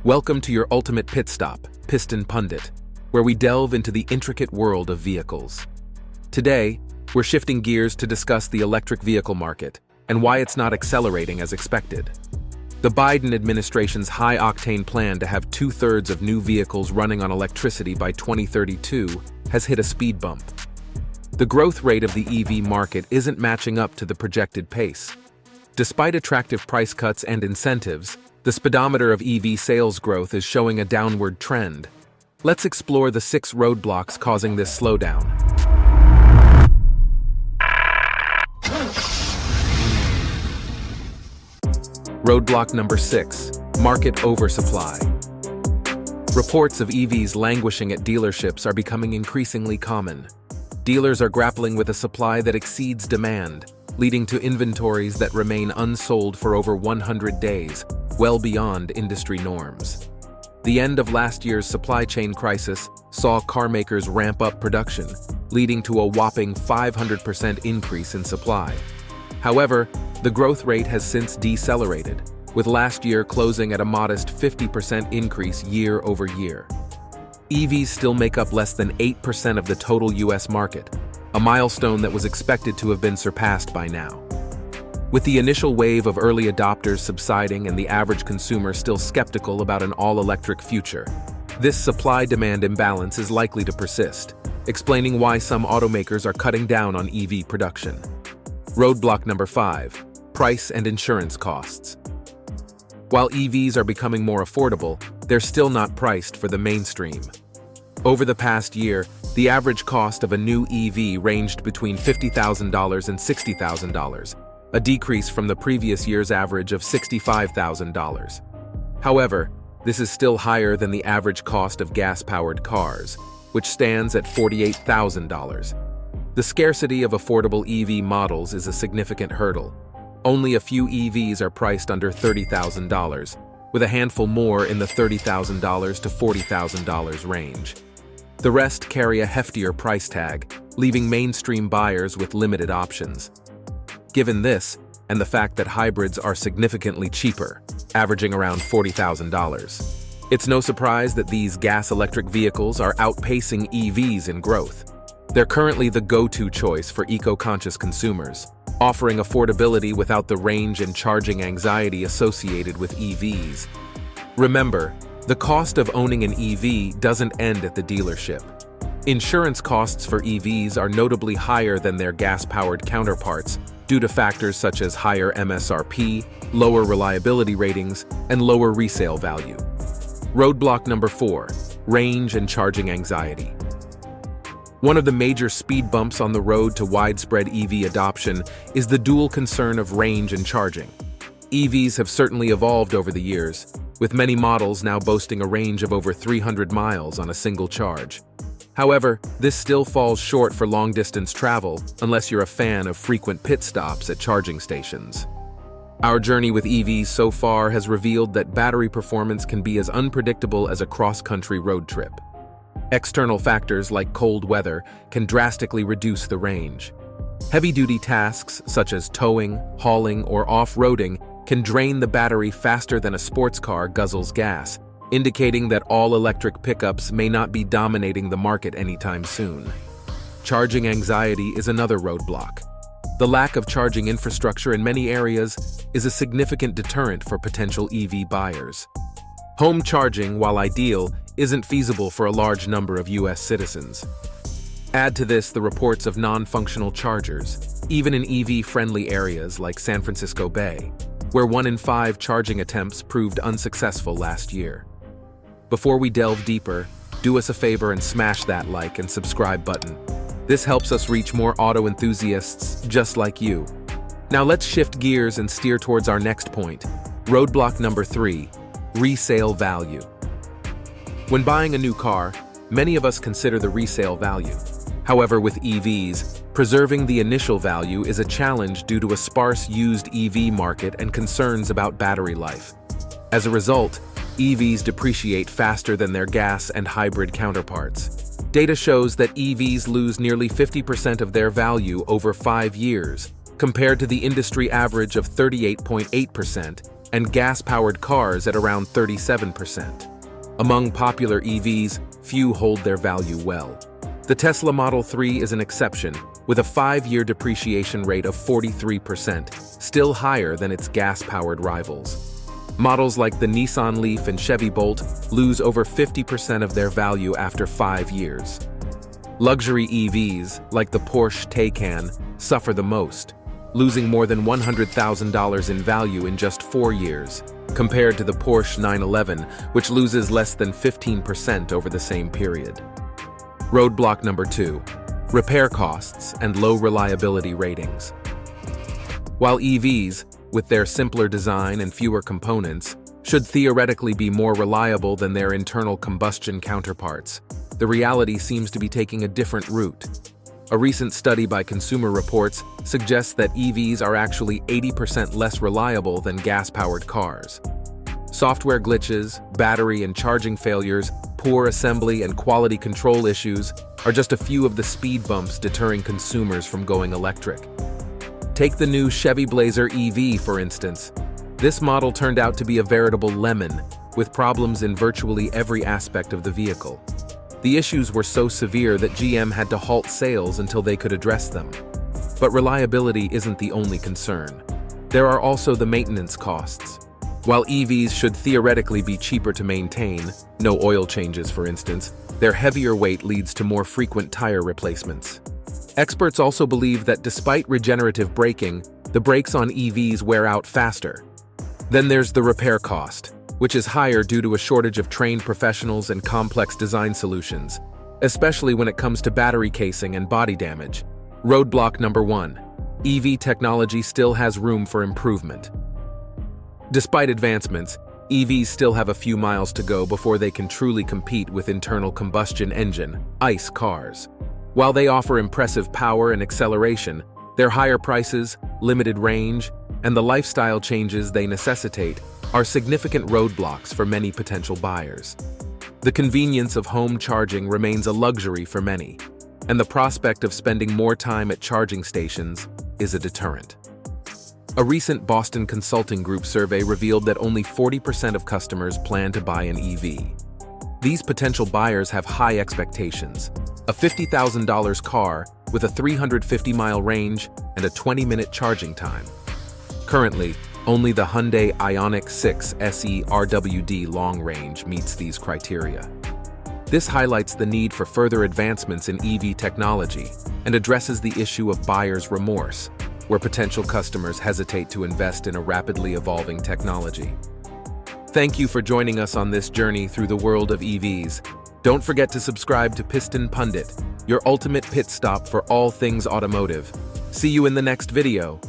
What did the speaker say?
Welcome to your ultimate pit stop, Piston Pundit, where we delve into the intricate world of vehicles. Today, we're shifting gears to discuss the electric vehicle market and why it's not accelerating as expected. The Biden administration's high-octane plan to have 2/3 of new vehicles running on electricity by 2032 has hit a speed bump. The growth rate of the EV market isn't matching up to the projected pace. Despite attractive price cuts and incentives, the speedometer of EV sales growth is showing a downward trend. Let's explore the 6 roadblocks causing this slowdown. Roadblock number 6, market oversupply. Reports of EVs languishing at dealerships are becoming increasingly common. Dealers are grappling with a supply that exceeds demand, leading to inventories that remain unsold for over 100 days, well beyond industry norms. The end of last year's supply chain crisis saw car makers ramp up production, leading to a whopping 500% increase in supply. However, the growth rate has since decelerated, with last year closing at a modest 50% increase year over year. EVs still make up less than 8% of the total US market, a milestone that was expected to have been surpassed by now. With the initial wave of early adopters subsiding and the average consumer still skeptical about an all-electric future, this supply-demand imbalance is likely to persist, explaining why some automakers are cutting down on EV production. Roadblock number 5, price and insurance costs. While EVs are becoming more affordable, they're still not priced for the mainstream. Over the past year, the average cost of a new EV ranged between $50,000 and $60,000, a decrease from the previous year's average of $65,000. However, this is still higher than the average cost of gas-powered cars, which stands at $48,000. The scarcity of affordable EV models is a significant hurdle. Only a few EVs are priced under $30,000, with a handful more in the $30,000 to $40,000 range. The rest carry a heftier price tag, leaving mainstream buyers with limited options. Given this, and the fact that hybrids are significantly cheaper, averaging around $40,000, it's no surprise that these gas-electric vehicles are outpacing EVs in growth. They're currently the go-to choice for eco-conscious consumers, offering affordability without the range and charging anxiety associated with EVs. Remember, the cost of owning an EV doesn't end at the dealership. Insurance costs for EVs are notably higher than their gas-powered counterparts due to factors such as higher MSRP, lower reliability ratings, and lower resale value. Roadblock number 4, range and charging anxiety. One of the major speed bumps on the road to widespread EV adoption is the dual concern of range and charging. EVs have certainly evolved over the years, with many models now boasting a range of over 300 miles on a single charge. However, this still falls short for long-distance travel unless you're a fan of frequent pit stops at charging stations. Our journey with EVs so far has revealed that battery performance can be as unpredictable as a cross-country road trip. External factors like cold weather can drastically reduce the range. Heavy-duty tasks such as towing, hauling, or off-roading can drain the battery faster than a sports car guzzles gas, indicating that all-electric pickups may not be dominating the market anytime soon. Charging anxiety is another roadblock. The lack of charging infrastructure in many areas is a significant deterrent for potential EV buyers. Home charging, while ideal, isn't feasible for a large number of US citizens. Add to this the reports of non-functional chargers, even in EV-friendly areas like San Francisco Bay, where 1 in 5 charging attempts proved unsuccessful last year. Before we delve deeper, do us a favor and smash that like and subscribe button. This helps us reach more auto enthusiasts just like you. Now let's shift gears and steer towards our next point. Roadblock number 3, resale value. When buying a new car, many of us consider the resale value. However, with EVs, preserving the initial value is a challenge due to a sparse used EV market and concerns about battery life. As a result, EVs depreciate faster than their gas and hybrid counterparts. Data shows that EVs lose nearly 50% of their value over 5 years, compared to the industry average of 38.8% and gas-powered cars at around 37%. Among popular EVs, few hold their value well. The Tesla Model 3 is an exception, with a 5-year depreciation rate of 43%, still higher than its gas-powered rivals. Models like the Nissan Leaf and Chevy Bolt lose over 50% of their value after 5 years. Luxury EVs, like the Porsche Taycan, suffer the most, losing more than $100,000 in value in just 4 years, compared to the Porsche 911, which loses less than 15% over the same period. Roadblock number 2. Repair costs and low reliability ratings. While EVs, with their simpler design and fewer components, should theoretically be more reliable than their internal combustion counterparts, the reality seems to be taking a different route. A recent study by Consumer Reports suggests that EVs are actually 80% less reliable than gas-powered cars. Software glitches, battery and charging failures, poor assembly and quality control issues are just a few of the speed bumps deterring consumers from going electric. Take the new Chevy Blazer EV, for instance. This model turned out to be a veritable lemon, with problems in virtually every aspect of the vehicle. The issues were so severe that GM had to halt sales until they could address them. But reliability isn't the only concern. There are also the maintenance costs. While EVs should theoretically be cheaper to maintain, no oil changes for instance, their heavier weight leads to more frequent tire replacements. Experts also believe that despite regenerative braking, the brakes on EVs wear out faster. Then there's the repair cost, which is higher due to a shortage of trained professionals and complex design solutions, especially when it comes to battery casing and body damage. Roadblock number 1. EV technology still has room for improvement. Despite advancements, EVs still have a few miles to go before they can truly compete with internal combustion engine, ICE cars. While they offer impressive power and acceleration, their higher prices, limited range, and the lifestyle changes they necessitate are significant roadblocks for many potential buyers. The convenience of home charging remains a luxury for many, and the prospect of spending more time at charging stations is a deterrent. A recent Boston Consulting Group survey revealed that only 40% of customers plan to buy an EV. These potential buyers have high expectations: a $50,000 car with a 350-mile range and a 20-minute charging time. Currently, only the Hyundai Ioniq 6 SE RWD long range meets these criteria. This highlights the need for further advancements in EV technology and addresses the issue of buyer's remorse, where potential customers hesitate to invest in a rapidly evolving technology. Thank you for joining us on this journey through the world of EVs. Don't forget to subscribe to Piston Pundit, your ultimate pit stop for all things automotive. See you in the next video.